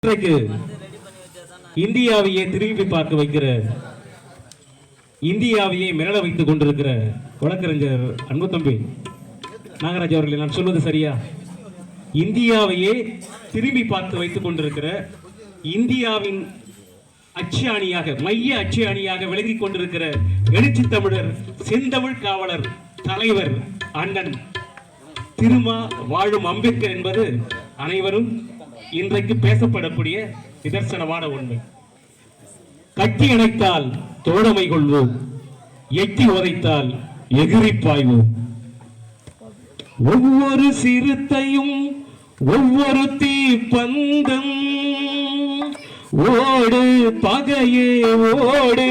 இன்றைக்கு இந்தியாவையே திரும்பி பார்க்க வைக்கிற, இந்தியாவையே மிரள வைத்துக் கொண்டிருக்கிற வழக்கறிஞர் அன்பு தம்பி நாகராஜ் அவர்கள், நான் சொல்வது சரியா? இந்தியாவையே திரும்பி பார்த்து வைத்துக் கொண்டிருக்கிற, இந்தியாவின் அச்சாணியாக, மைய அச்சாணியாக விலகிக் கொண்டிருக்கிற எழுச்சி தமிழர், செந்தமிழ் காவலர், தலைவர் அண்ணன் திருமா வாழும் அம்பேத்கர் என்பது அனைவரும் இன்றைக்கு பேசப்படக்கூடிய நிதர்சனமான உண்மை. கட்டி அணைத்தால் தோழமை கொள்வோம், எட்டி உதைத்தால் எகிரி பாய்வோம். ஒவ்வொரு சிறுத்தையும் ஒவ்வொரு தீப்பந்தம், ஓடு பகையே ஓடு,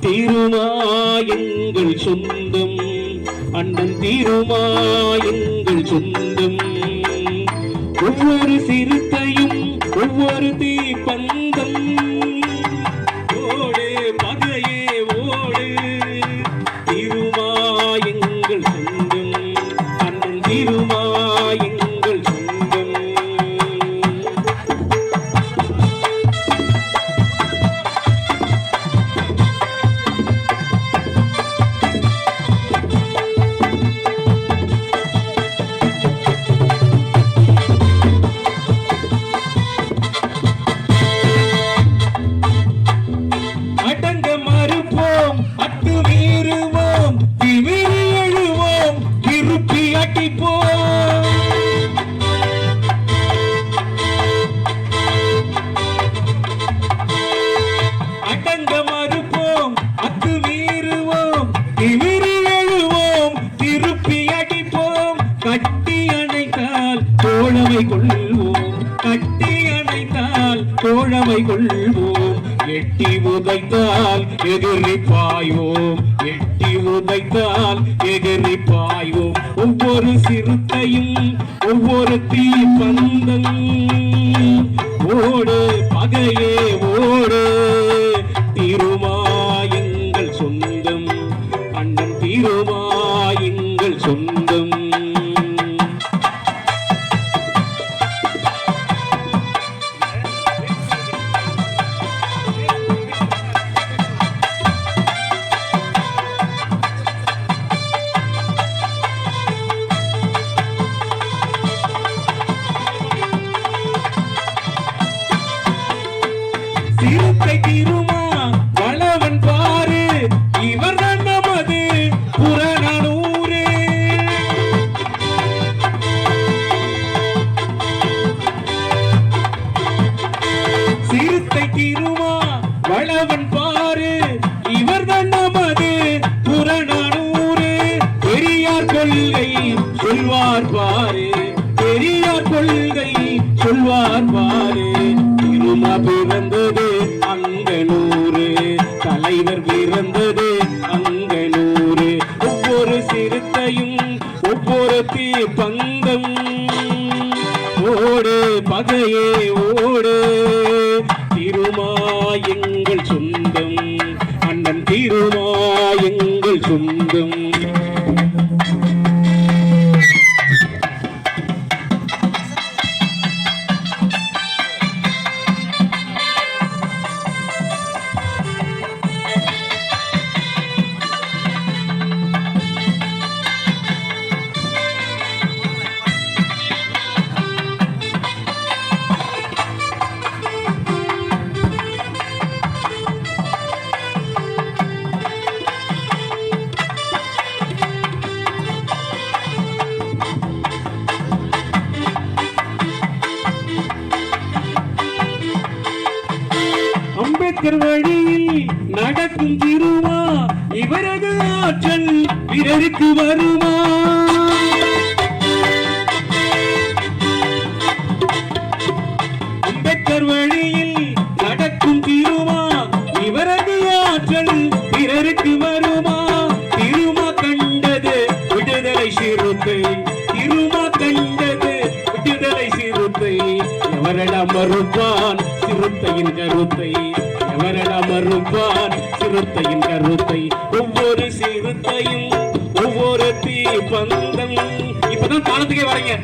திருமாயங்கள் சொந்தம், அண்ணன் திருமாயங்கள் சொந்தம். ஒவ்வொரு சிறுத்தையும் ஒவ்வொரு தீப்பந்தம், ஓடு பகையே ஓடு, திருமாயங்கள் சொந்தம், அண்ணன் திருமாயங்கள் சொந்தம். தோழமை கொள்வோம், எட்டி உதைத்தால் எதிரி பாய்வோம், எட்டி உதைத்தால் எதிரி பாய்வோம். ஒவ்வொரு சிறுத்தையும் ஒவ்வொரு தீப்பந்தம், ஓடு பகையே ஓடு, திருமாயங்கள் சொந்தம், அண்ணன் திருமாயங்கள் சொந்தம். சிறுத்தை திருமா வளவன் பாரு, இவர்தான் நமது புறநானூறு. சிறுத்தை திருமா வளவன் பாரு, இவர்தான் நமது புறநானூறு. பெரியார் கொள்கை சொல்வார் பாரு, பெரியார் கொள்கை சொல்வார் பாரு. திருமா பிறந்தது அங்கனூரு, தலைவர் பிறந்தது அங்கனூரு. ஒவ்வொரு சிறுத்தையும் ஒவ்வொரு தீப்பந்தம், ஓடு பகையே ஓடு, திருமாயங்கள் சொந்தம், அண்ணன் திருமாயங்கள் சொந்தம். அம்பேத்கர் வழியில் நடக்கும் திருமா, இவரது ஆற்றல் பிறருக்கு வருமா? அம்பேத்கர் வழியில் நடக்கும் திருமா, இவரது ஆற்றல் பிறருக்கு வருமா? திருமா கண்டது விடுதலை சிறுத்தை, திருமா கண்டது விடுதலை சிறுத்தை. எவரிடம் மறுப்பான் சிறுத்தையின் கருத்தை, எவரிடம் மறுப்பான் சிறுத்தையின் கருத்தை. ஒவ்வொரு சிறுத்தையும் ஒவ்வொரு தீப்பந்தம். இப்பதான் காலத்துக்கே வரீங்க.